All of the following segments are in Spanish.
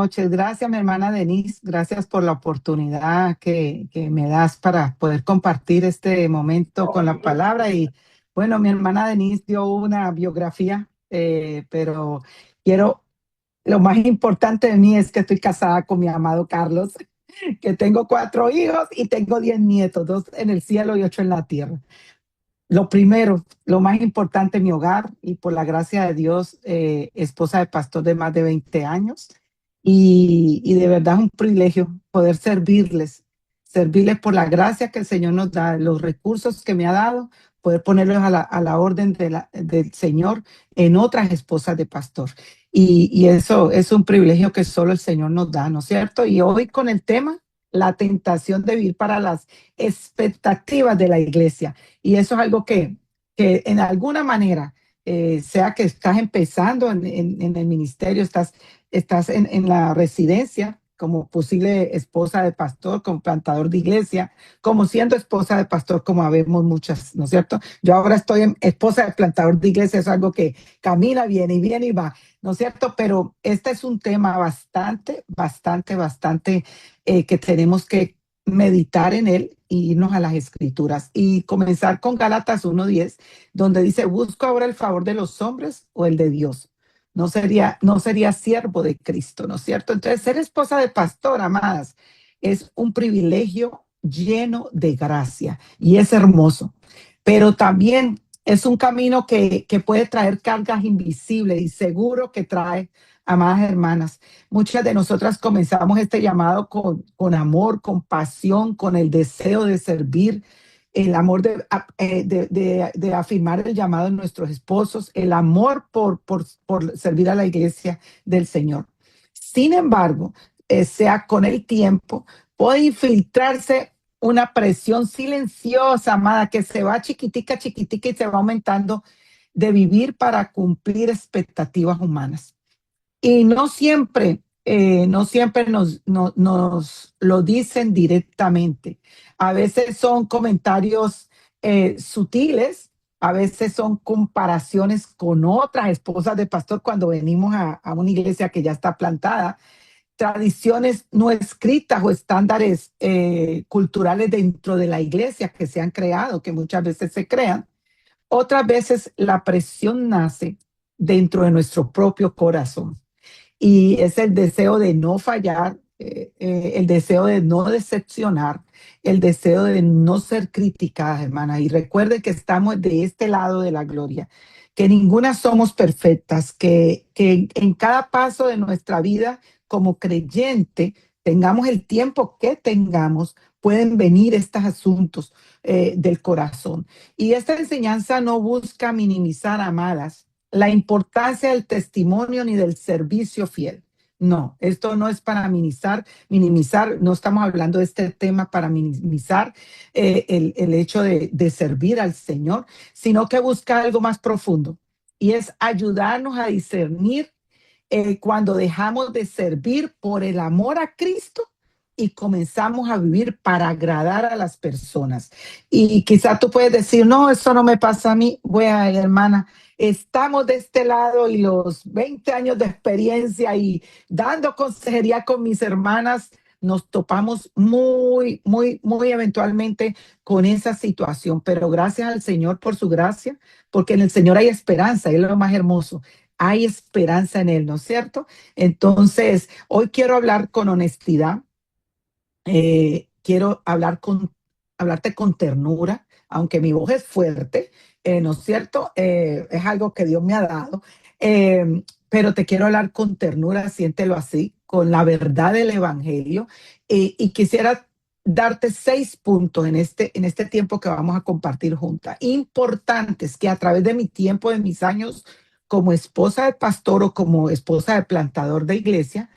noches. Gracias, mi hermana Denise. Gracias por la oportunidad que me das para poder compartir este momento con la palabra. Y bueno, mi hermana Denise dio una biografía, pero quiero, lo más importante de mí es que estoy casada con mi amado Carlos, que tengo 4 hijos y tengo 10 nietos, 2 en el cielo y 8 en la tierra. Lo primero, lo más importante, mi hogar y por la gracia de Dios, esposa de pastor de más de 20 años y de verdad es un privilegio poder servirles por la gracia que el Señor nos da, los recursos que me ha dado, poder ponerlos a la orden del Señor en otras esposas de pastor. Y eso es un privilegio que solo el Señor nos da, ¿no es cierto? Y hoy con el tema, la tentación de vivir para las expectativas de la iglesia. Y eso es algo que en alguna manera, sea que estás empezando en el ministerio, estás en la residencia como posible esposa de pastor, como plantador de iglesia, como siendo esposa de pastor, como habemos muchas, ¿no es cierto? Yo ahora estoy en esposa de plantador de iglesia, es algo que camina, viene y va, ¿no es cierto? Pero este es un tema bastante que tenemos que meditar en él y irnos a las escrituras y comenzar con Gálatas 1:10, donde dice, busco ahora el favor de los hombres o el de Dios. No sería siervo de Cristo, ¿no es cierto? Entonces, ser esposa de pastor, amadas, es un privilegio lleno de gracia y es hermoso, pero también es un camino que puede traer cargas invisibles y seguro que trae, amadas hermanas. Muchas de nosotras comenzamos este llamado con amor, con pasión, con el deseo de servir, el amor de afirmar el llamado de nuestros esposos, el amor por servir a la iglesia del Señor. Sin embargo, sea con el tiempo, puede infiltrarse una presión silenciosa, amada, que se va chiquitica y se va aumentando de vivir para cumplir expectativas humanas. Y no siempre nos lo dicen directamente. A veces son comentarios sutiles, a veces son comparaciones con otras esposas de pastor cuando venimos a una iglesia que ya está plantada, tradiciones no escritas o estándares culturales dentro de la iglesia que se han creado, que muchas veces se crean. Otras veces la presión nace dentro de nuestro propio corazón y es el deseo de no fallar, el deseo de no decepcionar, el deseo de no ser criticadas, hermanas. Y recuerden que estamos de este lado de la gloria, que ninguna somos perfectas, que en cada paso de nuestra vida como creyente, tengamos el tiempo que tengamos, pueden venir estos asuntos del corazón. Y esta enseñanza no busca minimizar, amadas, la importancia del testimonio ni del servicio fiel. No, esto no es para minimizar, no estamos hablando de este tema para minimizar el hecho de servir al Señor, sino que busca algo más profundo y es ayudarnos a discernir cuando dejamos de servir por el amor a Cristo y comenzamos a vivir para agradar a las personas. Y quizás tú puedes decir, no, eso no me pasa a mí. Bueno, hermana, estamos de este lado y los 20 años de experiencia y dando consejería con mis hermanas, nos topamos muy eventualmente con esa situación. Pero gracias al Señor por su gracia, porque en el Señor hay esperanza, es lo más hermoso. Hay esperanza en Él, ¿no es cierto? Entonces, hoy quiero hablar con honestidad, quiero hablarte con ternura, aunque mi voz es fuerte, ¿no es cierto? Es algo que Dios me ha dado, pero te quiero hablar con ternura, siéntelo así, con la verdad del Evangelio, y quisiera darte 6 puntos en este tiempo que vamos a compartir juntas, importantes que a través de mi tiempo, de mis años como esposa de pastor o como esposa de plantador de iglesia,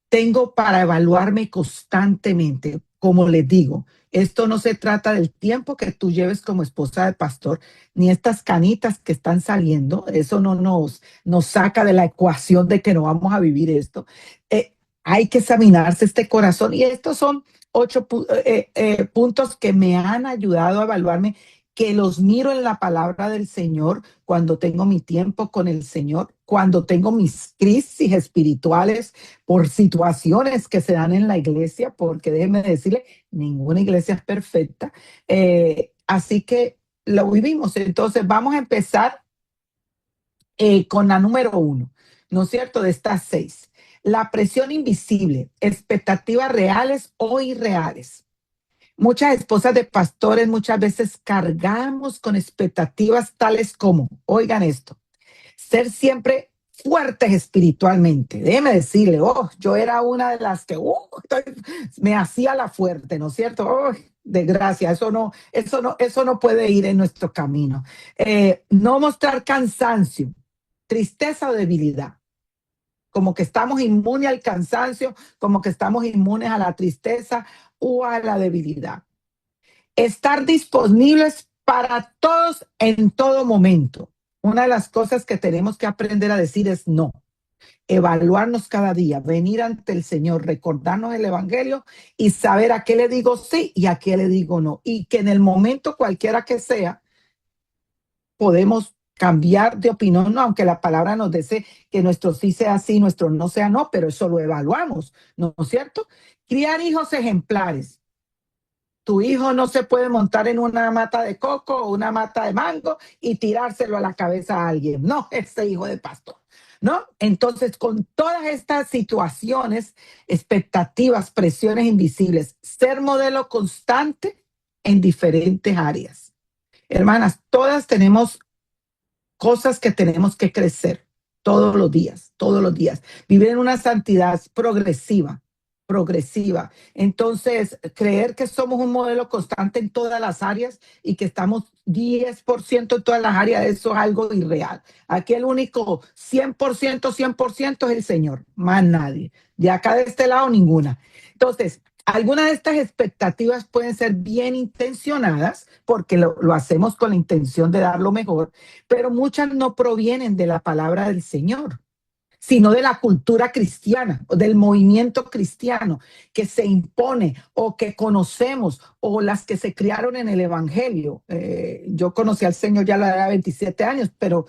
tengo para evaluarme constantemente. Como les digo, esto no se trata del tiempo que tú lleves como esposa de pastor, ni estas canitas que están saliendo. Eso no nos saca de la ecuación de que no vamos a vivir esto. Hay que examinarse este corazón y estos son 8 puntos que me han ayudado a evaluarme que los miro en la palabra del Señor cuando tengo mi tiempo con el Señor, cuando tengo mis crisis espirituales por situaciones que se dan en la iglesia, porque déjeme decirle, ninguna iglesia es perfecta. Así que lo vivimos. Entonces vamos a empezar con la número uno, ¿no es cierto? De estas seis. La presión invisible, expectativas reales o irreales. Muchas esposas de pastores muchas veces cargamos con expectativas tales como, oigan esto, ser siempre fuertes espiritualmente. Déjeme decirle, yo era una de las que me hacía la fuerte, ¿no es cierto? Desgracia, eso no puede ir en nuestro camino. No mostrar cansancio, tristeza o debilidad, como que estamos inmunes al cansancio, como que estamos inmunes a la tristeza o a la debilidad. Estar disponibles para todos en todo momento. Una de las cosas que tenemos que aprender a decir es no. Evaluarnos cada día, venir ante el Señor, recordarnos el Evangelio y saber a qué le digo sí y a qué le digo no. Y que en el momento cualquiera que sea, podemos cambiar de opinión, no, aunque la palabra nos dice que nuestro sí sea sí, nuestro no sea no, pero eso lo evaluamos, ¿no es cierto? Criar hijos ejemplares. Tu hijo no se puede montar en una mata de coco o una mata de mango y tirárselo a la cabeza a alguien. No, ese hijo de pastor. ¿No? Entonces, con todas estas situaciones, expectativas, presiones invisibles, ser modelo constante en diferentes áreas. Hermanas, todas tenemos cosas que tenemos que crecer todos los días, todos los días. Vivir en una santidad progresiva, progresiva. Entonces, creer que somos un modelo constante en todas las áreas y que estamos 10% en todas las áreas, eso es algo irreal. Aquí el único 100% es el Señor, más nadie. De acá de este lado, ninguna. Entonces, algunas de estas expectativas pueden ser bien intencionadas porque lo hacemos con la intención de dar lo mejor, pero muchas no provienen de la palabra del Señor, sino de la cultura cristiana, o del movimiento cristiano que se impone o que conocemos, o las que se criaron en el Evangelio. Yo conocí al Señor ya a la edad de 27 años, pero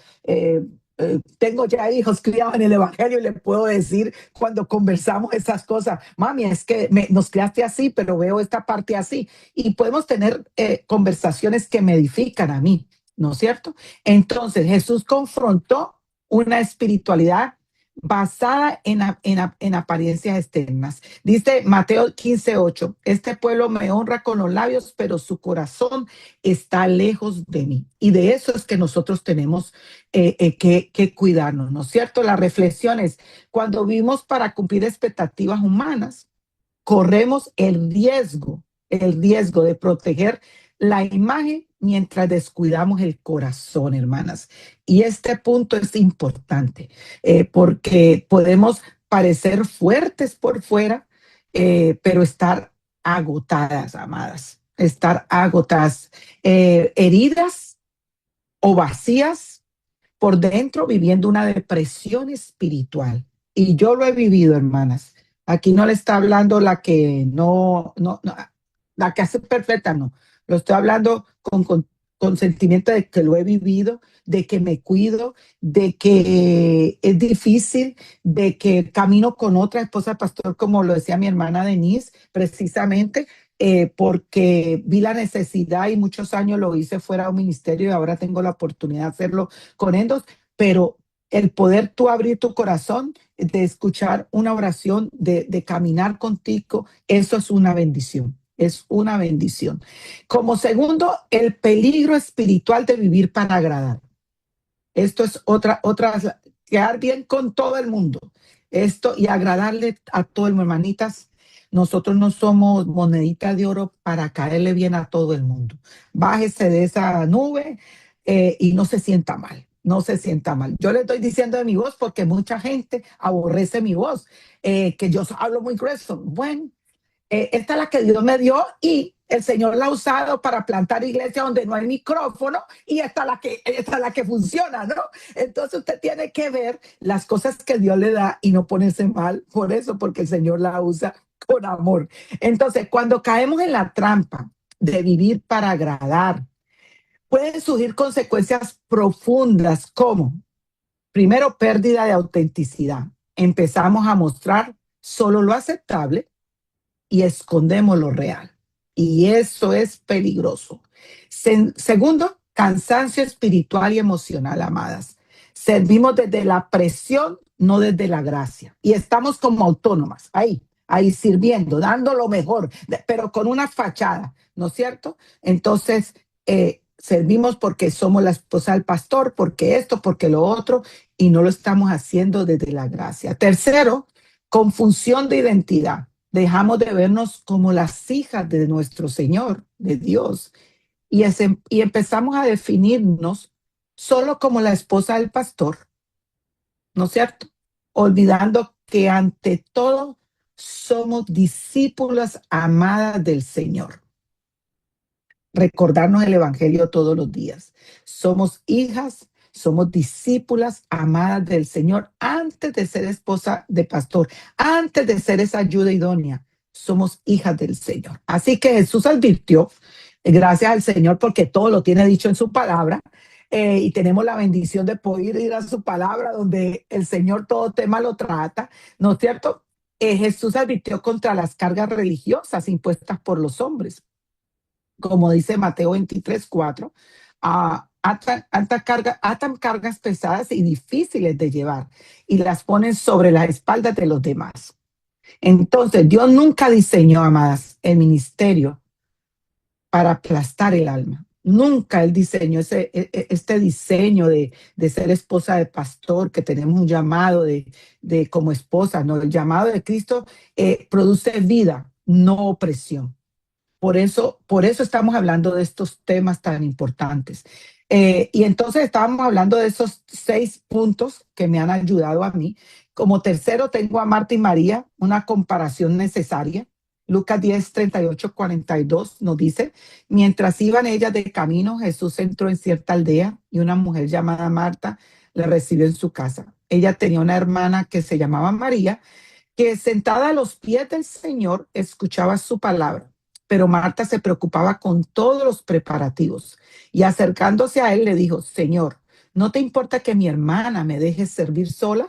tengo ya hijos criados en el Evangelio y le puedo decir cuando conversamos esas cosas, mami, es que nos criaste así, pero veo esta parte así. Y podemos tener conversaciones que me edifican a mí, ¿no es cierto? Entonces Jesús confrontó una espiritualidad basada en apariencias externas. Dice Mateo 15:8, este pueblo me honra con los labios, pero su corazón está lejos de mí. Y de eso es que nosotros tenemos que cuidarnos, ¿no es cierto? La reflexión es, cuando vivimos para cumplir expectativas humanas, corremos el riesgo de proteger la imagen mientras descuidamos el corazón, hermanas. Y este punto es importante porque podemos parecer fuertes por fuera, pero estar agotadas, amadas, estar agotadas, heridas o vacías por dentro, viviendo una depresión espiritual. Y yo lo he vivido, hermanas. Aquí no le está hablando la que no, la que hace perfecta, no. Lo estoy hablando con sentimiento de que lo he vivido, de que me cuido, de que es difícil, de que camino con otra esposa de pastor, como lo decía mi hermana Denise, precisamente, porque vi la necesidad y muchos años lo hice fuera de un ministerio y ahora tengo la oportunidad de hacerlo con ellos, pero el poder tú abrir tu corazón, de escuchar una oración, de caminar contigo, eso es una bendición. Es una bendición. Como segundo, el peligro espiritual de vivir para agradar. Esto es quedar bien con todo el mundo. Esto y agradarle a todo el mundo, hermanitas. Nosotros no somos moneditas de oro para caerle bien a todo el mundo. Bájese de esa nube y no se sienta mal. No se sienta mal. Yo le estoy diciendo de mi voz porque mucha gente aborrece mi voz, que yo hablo muy grueso. Bueno, esta es la que Dios me dio y el Señor la ha usado para plantar iglesias donde no hay micrófono y esta es la que funciona, ¿no? Entonces usted tiene que ver las cosas que Dios le da y no ponerse mal por eso, porque el Señor la usa con amor. Entonces, cuando caemos en la trampa de vivir para agradar, pueden surgir consecuencias profundas como, primero, pérdida de autenticidad. Empezamos a mostrar solo lo aceptable y escondemos lo real. Y eso es peligroso. Segundo, cansancio espiritual y emocional, amadas. Servimos desde la presión, no desde la gracia. Y estamos como autónomas, ahí sirviendo, dando lo mejor, pero con una fachada, ¿no es cierto? Entonces, servimos porque somos la esposa del pastor, porque esto, porque lo otro, y no lo estamos haciendo desde la gracia. Tercero, confusión de identidad. Dejamos de vernos como las hijas de nuestro Señor, de Dios, y empezamos a definirnos solo como la esposa del pastor, ¿no es cierto? Olvidando que ante todo somos discípulas amadas del Señor. Recordarnos el Evangelio todos los días. Somos hijas, somos discípulas amadas del Señor antes de ser esposa de pastor, antes de ser esa ayuda idónea. Somos hijas del Señor. Así que Jesús advirtió, gracias al Señor, porque todo lo tiene dicho en su palabra, y tenemos la bendición de poder ir a su palabra, donde el Señor todo tema lo trata, ¿no es cierto? Jesús advirtió contra las cargas religiosas impuestas por los hombres, como dice Mateo 23:4, atan cargas pesadas y difíciles de llevar y las ponen sobre las espaldas de los demás. Entonces, Dios nunca diseñó, amadas, el ministerio para aplastar el alma. Nunca Él diseñó este diseño de ser esposa de pastor, que tenemos un llamado de como esposa, ¿no? El llamado de Cristo produce vida, no opresión. Por eso estamos hablando de estos temas tan importantes. Y entonces estábamos hablando de esos 6 puntos que me han ayudado a mí. Como tercero tengo a Marta y María, una comparación necesaria. Lucas 10:38-42 nos dice, mientras iban ellas de camino, Jesús entró en cierta aldea y una mujer llamada Marta le recibió en su casa. Ella tenía una hermana que se llamaba María, que sentada a los pies del Señor escuchaba su palabra. Pero Marta se preocupaba con todos los preparativos y acercándose a él le dijo, Señor, ¿no te importa que mi hermana me deje servir sola?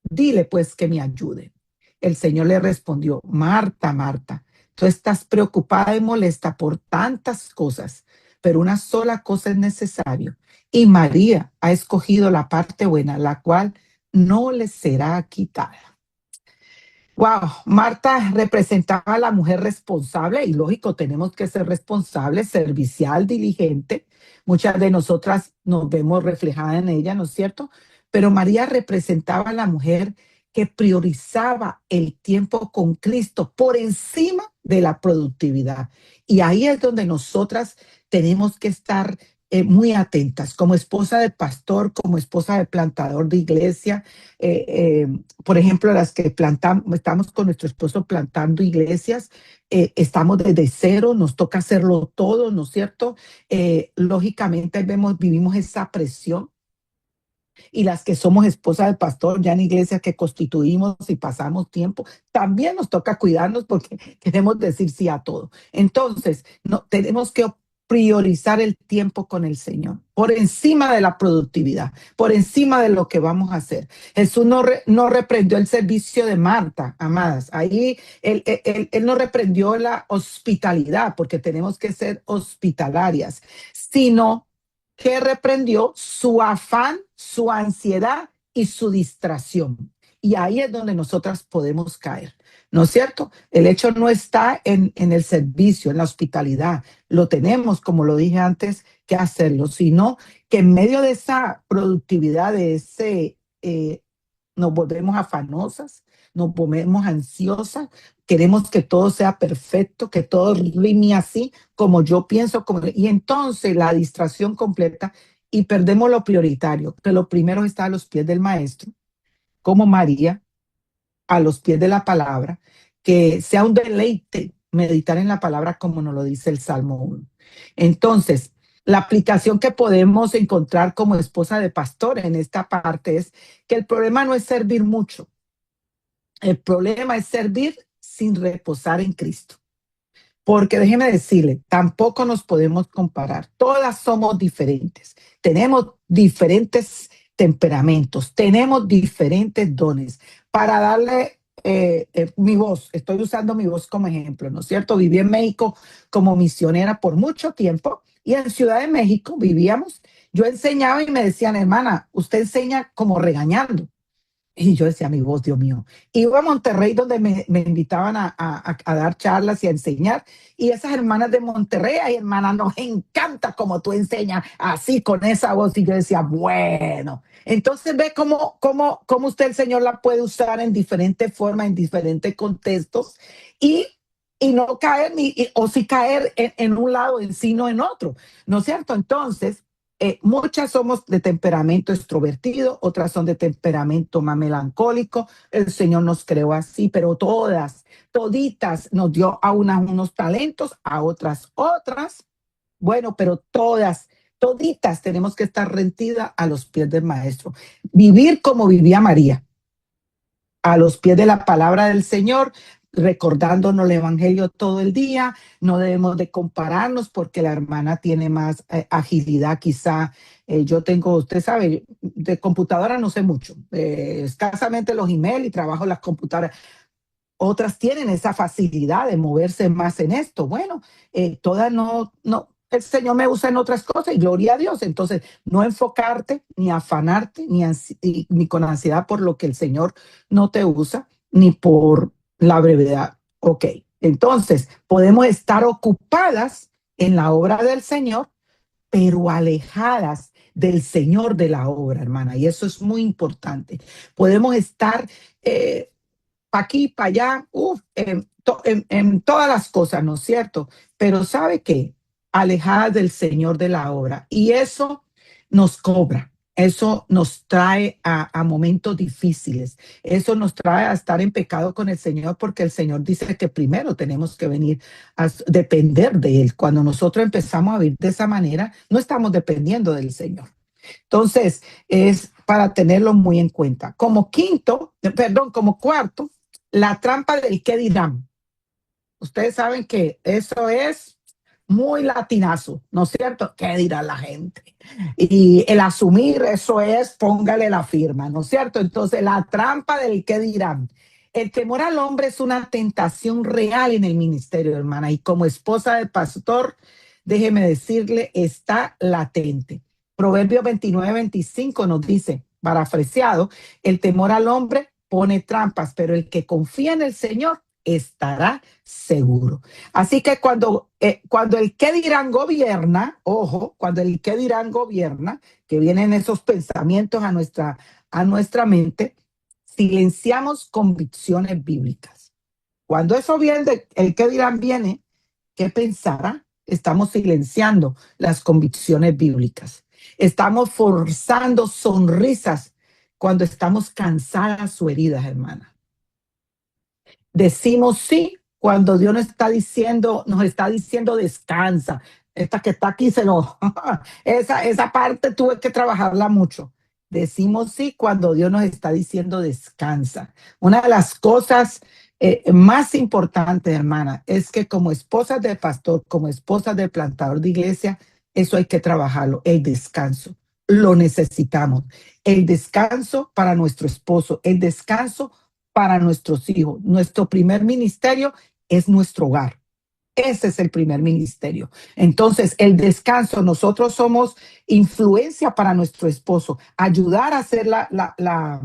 Dile pues que me ayude. El Señor le respondió, Marta, Marta, tú estás preocupada y molesta por tantas cosas, pero una sola cosa es necesario. Y María ha escogido la parte buena, la cual no le será quitada. Wow, Marta representaba a la mujer responsable y lógico, tenemos que ser responsables, servicial, diligente. Muchas de nosotras nos vemos reflejadas en ella, ¿no es cierto? Pero María representaba a la mujer que priorizaba el tiempo con Cristo por encima de la productividad. Y ahí es donde nosotras tenemos que estar muy atentas, como esposa de pastor, como esposa de plantador de iglesia, eh, eh, por ejemplo, las que plantamos, estamos con nuestro esposo plantando iglesias, estamos desde cero, nos toca hacerlo todo, ¿no es cierto? Lógicamente vivimos esa presión, y las que somos esposas del pastor ya en iglesias que constituimos y pasamos tiempo, también nos toca cuidarnos porque queremos decir sí a todo. Entonces, no, tenemos que priorizar el tiempo con el Señor por encima de la productividad, por encima de lo que vamos a hacer. Jesús no reprendió el servicio de Marta, amadas. Ahí él no reprendió la hospitalidad, porque tenemos que ser hospitalarias, sino que reprendió su afán, su ansiedad y su distracción. Y ahí es donde nosotras podemos caer, ¿no es cierto? El hecho no está en el servicio, en la hospitalidad. Lo tenemos, como lo dije antes, que hacerlo, sino que en medio de esa productividad, de ese, nos volvemos afanosas, nos volvemos ansiosas, queremos que todo sea perfecto, que todo rime así como yo pienso, y entonces la distracción completa y perdemos lo prioritario, que lo primero está a los pies del maestro, como María, a los pies de la palabra, que sea un deleite meditar en la palabra como nos lo dice el Salmo 1. Entonces, la aplicación que podemos encontrar como esposa de pastor en esta parte es que el problema no es servir mucho, el problema es servir sin reposar en Cristo. porque déjeme decirle, tampoco nos podemos comparar. Todas somos diferentes. Tenemos diferentes temperamentos, tenemos diferentes dones. Para darle mi voz, estoy usando mi voz como ejemplo, ¿no es cierto? Viví en México como misionera por mucho tiempo y en Ciudad de México vivíamos. Yo enseñaba y me decían, hermana, usted enseña como regañando. Y yo decía, mi voz, Dios mío. Iba a Monterrey donde me invitaban a dar charlas y a enseñar. Y esas hermanas de Monterrey, ay, hermana, nos encanta como tú enseñas así con esa voz. Y yo decía, bueno. Entonces ve cómo usted, el Señor, la puede usar en diferentes formas, en diferentes contextos. Y, y no caer, o sí caer en un lado en sí, no en otro. ¿No es cierto? Entonces, muchas somos de temperamento extrovertido, otras son de temperamento más melancólico. El Señor nos creó así, pero todas, toditas nos dio a unas unos talentos, a otras otras. Bueno, pero todas, toditas tenemos que estar rendidas a los pies del Maestro. Vivir como vivía María, a los pies de la palabra del Señor, recordándonos el Evangelio todo el día. No debemos de compararnos porque la hermana tiene más agilidad quizá. Yo tengo, usted sabe, de computadora no sé mucho, escasamente los emails y trabajo en las computadoras. Otras tienen esa facilidad de moverse más en esto. Bueno, todas no, el Señor me usa en otras cosas y gloria a Dios. Entonces, no enfocarte, ni afanarte, ni con ansiedad por lo que el Señor no te usa, ni por la brevedad. Ok, entonces podemos estar ocupadas en la obra del Señor, pero alejadas del Señor de la obra, hermana. Y eso es muy importante. Podemos estar pa' aquí, para allá, en todas las cosas, ¿no es cierto? Pero ¿sabe qué? Alejadas del Señor de la obra. Y eso nos cobra, eso nos trae a momentos difíciles, eso nos trae a estar en pecado con el Señor, porque el Señor dice que primero tenemos que venir a depender de Él. Cuando nosotros empezamos a vivir de esa manera, no estamos dependiendo del Señor. Entonces, es para tenerlo muy en cuenta. Como cuarto, la trampa del qué dirán. Ustedes saben que eso es muy latinazo, ¿no es cierto? ¿Qué dirá la gente? Y el asumir eso es, póngale la firma, ¿no es cierto? Entonces, la trampa del qué dirán. El temor al hombre es una tentación real en el ministerio, hermana, y como esposa del pastor, déjeme decirle, está latente. Proverbios 29-25 nos dice, parafraseado, el temor al hombre pone trampas, pero el que confía en el Señor estará seguro. Así que cuando el qué dirán gobierna, ojo, cuando el qué dirán gobierna, que vienen esos pensamientos a nuestra mente, silenciamos convicciones bíblicas. Cuando eso viene, el qué dirán viene, ¿qué pensará? Estamos silenciando las convicciones bíblicas. Estamos forzando sonrisas cuando estamos cansadas o heridas, hermana. Decimos sí cuando Dios nos está diciendo descansa. Esta que está aquí esa parte tuve que trabajarla mucho. Decimos sí cuando Dios nos está diciendo descansa. Una de las cosas más importantes, hermana, es que como esposas del pastor, como esposas del plantador de iglesia, eso hay que trabajarlo, el descanso. Lo necesitamos. El descanso para nuestro esposo, el descanso para nuestros hijos. Nuestro primer ministerio es nuestro hogar. Ese es el primer ministerio. Entonces, el descanso, nosotros somos influencia para nuestro esposo, ayudar a hacer la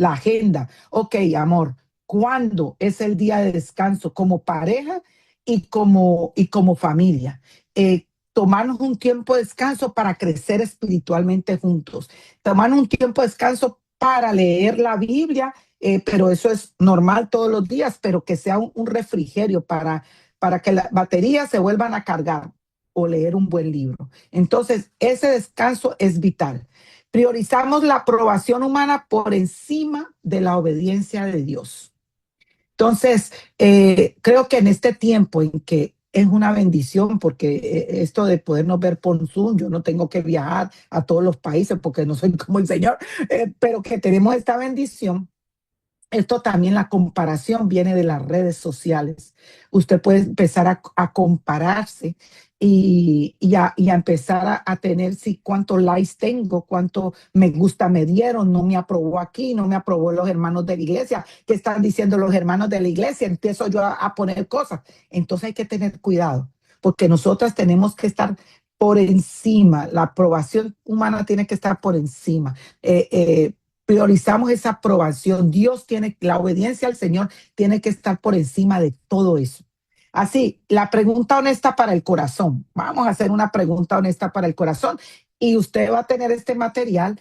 agenda. Ok, amor, ¿cuándo es el día de descanso como pareja y como familia? Tomarnos un tiempo de descanso para crecer espiritualmente juntos. Tomarnos un tiempo de descanso para leer la Biblia, pero eso es normal todos los días, pero que sea un refrigerio para que las baterías se vuelvan a cargar o leer un buen libro. Entonces, ese descanso es vital. Priorizamos la aprobación humana por encima de la obediencia de Dios. Entonces, creo que en este tiempo en que es una bendición, porque esto de podernos ver por Zoom, yo no tengo que viajar a todos los países porque no soy como el Señor, pero que tenemos esta bendición. Esto también, la comparación viene de las redes sociales. Usted puede empezar a compararse y a empezar a tener si cuántos likes tengo, cuánto me gusta me dieron, no me aprobó aquí, no me aprobó los hermanos de la iglesia. ¿Qué están diciendo los hermanos de la iglesia? Empiezo yo a poner cosas. Entonces hay que tener cuidado, porque nosotras tenemos que estar por encima. La aprobación humana tiene que estar por encima. Priorizamos esa aprobación. Dios tiene, la obediencia al Señor tiene que estar por encima de todo eso. Así, la pregunta honesta para el corazón. Vamos a hacer una pregunta honesta para el corazón y usted va a tener este material,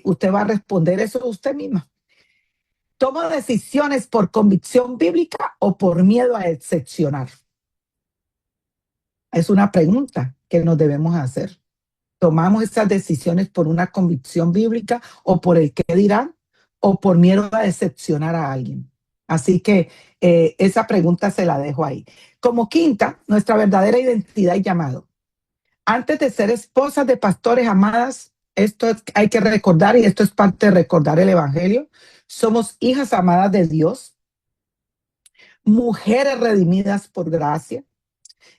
usted va a responder eso usted misma. ¿Tomo decisiones por convicción bíblica o por miedo a decepcionar? Es una pregunta que nos debemos hacer. ¿Tomamos estas decisiones por una convicción bíblica o por el qué dirán o por miedo a decepcionar a alguien? Así que esa pregunta se la dejo ahí. Como quinta, nuestra verdadera identidad y llamado. Antes de ser esposas de pastores amadas, hay que recordar, y esto es parte de recordar el Evangelio, somos hijas amadas de Dios, mujeres redimidas por gracia,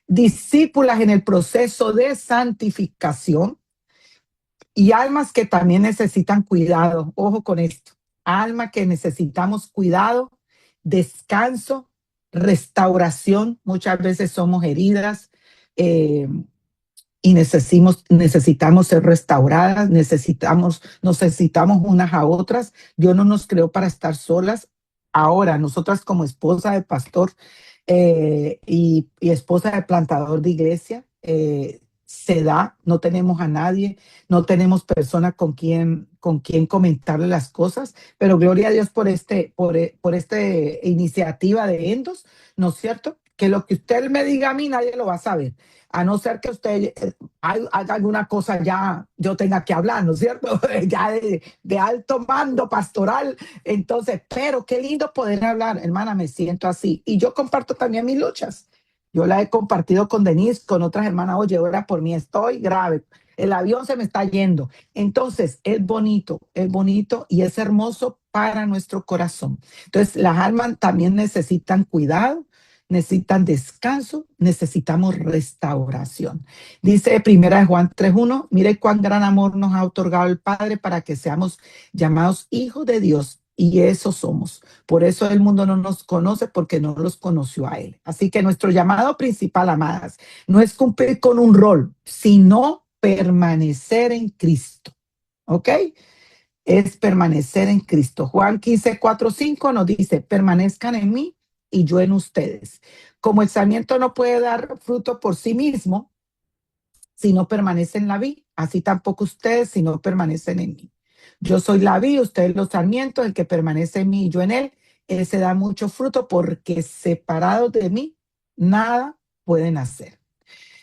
discípulas en el proceso de santificación, y almas que también necesitan cuidado. Ojo con esto. Almas que necesitamos cuidado, descanso, restauración. Muchas veces somos heridas y necesitamos ser restauradas, necesitamos unas a otras. Dios no nos creó para estar solas. Ahora, nosotras como esposa de pastor y esposa de plantador de iglesia, se da, no tenemos a nadie, no tenemos persona con quien comentarle las cosas, pero gloria a Dios por esta iniciativa de Endos, ¿no es cierto? Que lo que usted me diga a mí, nadie lo va a saber, a no ser que usted haga alguna cosa, ya yo tenga que hablar, ¿no es cierto? Ya de alto mando pastoral. Entonces, pero qué lindo poder hablar, hermana, me siento así. Y yo comparto también mis luchas. Yo la he compartido con Denise, con otras hermanas. Oye, ora por mí, estoy grave. El avión se me está yendo. Entonces, es bonito y es hermoso para nuestro corazón. Entonces, las almas también necesitan cuidado, necesitan descanso, necesitamos restauración. Dice primera de Juan 3:1, mire cuán gran amor nos ha otorgado el Padre para que seamos llamados hijos de Dios, y eso somos. Por eso el mundo no nos conoce, porque no los conoció a Él. Así que nuestro llamado principal, amadas, no es cumplir con un rol, sino permanecer en Cristo. ¿Ok? Es permanecer en Cristo. Juan 15:4-5 nos dice, permanezcan en mí y yo en ustedes. Como el sarmiento no puede dar fruto por sí mismo si no permanece en la vid, así tampoco ustedes si no permanecen en mí. Yo soy la vid, ustedes los sarmientos, el que permanece en mí y yo en él, ese da mucho fruto, porque separados de mí, nada pueden hacer.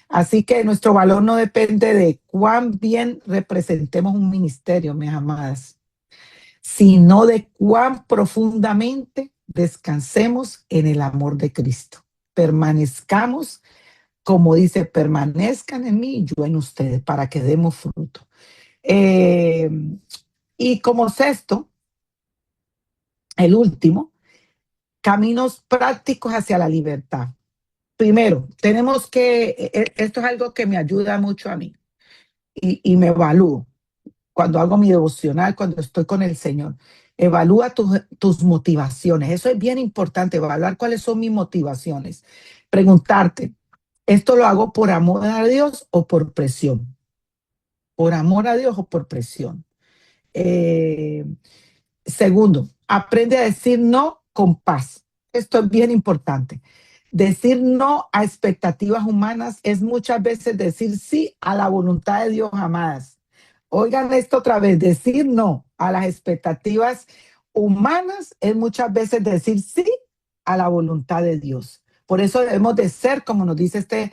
Así que nuestro valor no depende de cuán bien representemos un ministerio, mis amadas, sino de cuán profundamente descansemos en el amor de Cristo. Permanezcamos, como dice, permanezcan en mí y yo en ustedes, para que demos fruto. Eh, y como sexto, el último, caminos prácticos hacia la libertad. Primero, tenemos que, esto es algo que me ayuda mucho a mí y me evalúo cuando hago mi devocional, cuando estoy con el Señor. Evalúa tus motivaciones. Eso es bien importante, evaluar cuáles son mis motivaciones. Preguntarte, ¿esto lo hago por amor a Dios o por presión? ¿Por amor a Dios o por presión? Eh, Segundo, aprende a decir no con paz. Esto es bien importante. Decir no a expectativas humanas es muchas veces decir sí a la voluntad de Dios, amadas. Oigan esto otra vez, decir no a las expectativas humanas es muchas veces decir sí a la voluntad de Dios. Por eso debemos de ser, como nos dice este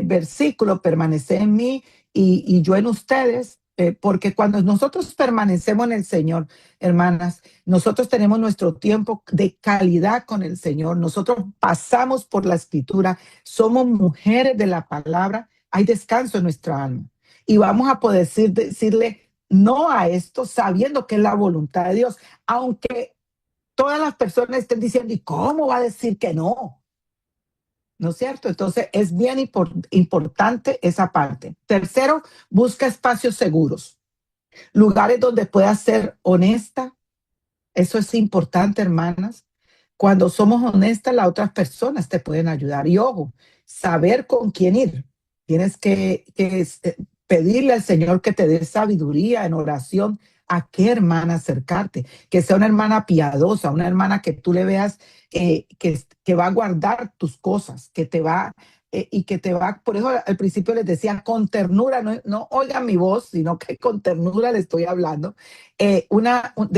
versículo, permanecer en mí y yo en ustedes, porque cuando nosotros permanecemos en el Señor, hermanas, nosotros tenemos nuestro tiempo de calidad con el Señor, nosotros pasamos por la escritura, somos mujeres de la palabra, hay descanso en nuestra alma y vamos a poder decirle no a esto sabiendo que es la voluntad de Dios, aunque todas las personas estén diciendo, ¿y cómo va a decir que no? ¿No es cierto? Entonces es bien importante esa parte. Tercero, busca espacios seguros, lugares donde puedas ser honesta. Eso es importante, hermanas. Cuando somos honestas, las otras personas te pueden ayudar. Y ojo, saber con quién ir. Tienes que pedirle al Señor que te dé sabiduría en oración a qué hermana acercarte. Que sea una hermana piadosa, una hermana que tú le veas que va a guardar tus cosas, que te va y que te va, por eso al principio les decía, con ternura, no, no oigan mi voz, sino que con ternura le estoy hablando, de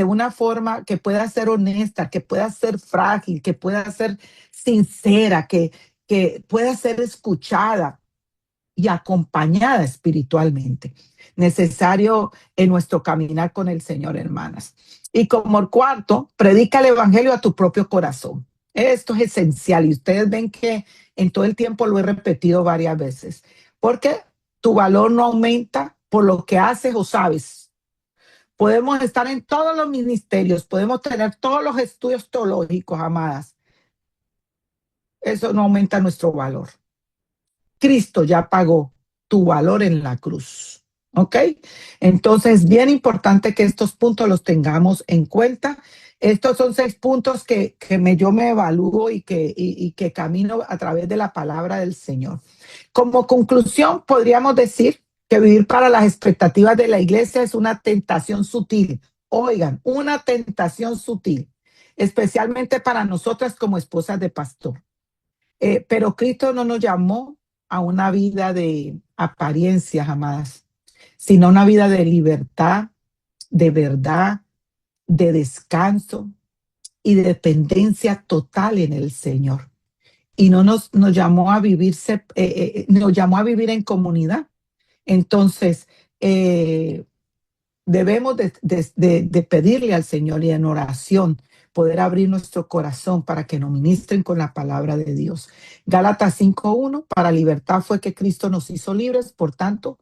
una forma que pueda ser honesta, que pueda ser frágil, que pueda ser sincera, que pueda ser escuchada y acompañada espiritualmente. Necesario en nuestro caminar con el Señor, hermanas. Y como el cuarto, predica el evangelio a tu propio corazón. Esto es esencial y ustedes ven que en todo el tiempo lo he repetido varias veces, porque tu valor no aumenta por lo que haces o sabes. Podemos estar en todos los ministerios, podemos tener todos los estudios teológicos, amadas. Eso no aumenta nuestro valor. Cristo ya pagó tu valor en la cruz. ¿Ok? Entonces, es bien importante que estos puntos los tengamos en cuenta. Estos son 6 puntos yo me evalúo y que camino a través de la palabra del Señor. Como conclusión, podríamos decir que vivir para las expectativas de la iglesia es una tentación sutil. Oigan, una tentación sutil, especialmente para nosotras como esposas de pastor. Pero Cristo no nos llamó a una vida de apariencia jamás, sino una vida de libertad, de verdad, de descanso y de dependencia total en el Señor. Y no nos llamó a nos llamó a vivir en comunidad. Entonces, debemos de pedirle al Señor y en oración poder abrir nuestro corazón para que nos ministren con la palabra de Dios. Gálatas 5:1, para libertad fue que Cristo nos hizo libres, por tanto,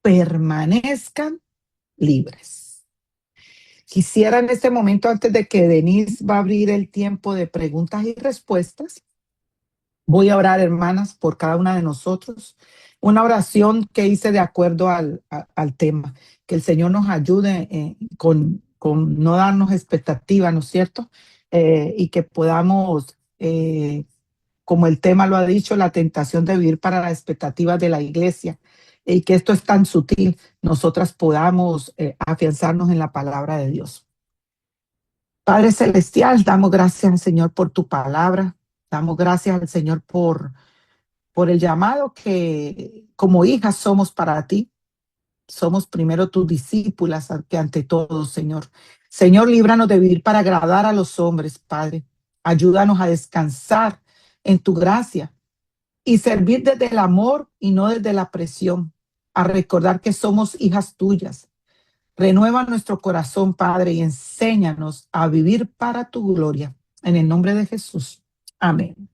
permanezcan libres. Quisiera en este momento, antes de que Denise va a abrir el tiempo de preguntas y respuestas, voy a orar, hermanas, por cada una de nosotros. Una oración que hice de acuerdo al tema. Que el Señor nos ayude con no darnos expectativas, ¿no es cierto? Y que podamos, como el tema lo ha dicho, la tentación de vivir para las expectativas de la iglesia. Y que esto es tan sutil, nosotras podamos afianzarnos en la palabra de Dios. Padre Celestial, damos gracias al Señor por tu palabra. Damos gracias al Señor por el llamado que como hijas somos para ti. Somos primero tus discípulas que ante todo, Señor. Señor, líbranos de vivir para agradar a los hombres, Padre. Ayúdanos a descansar en tu gracia y servir desde el amor y no desde la presión, a recordar que somos hijas tuyas. Renueva nuestro corazón, Padre, y enséñanos a vivir para tu gloria. En el nombre de Jesús. Amén.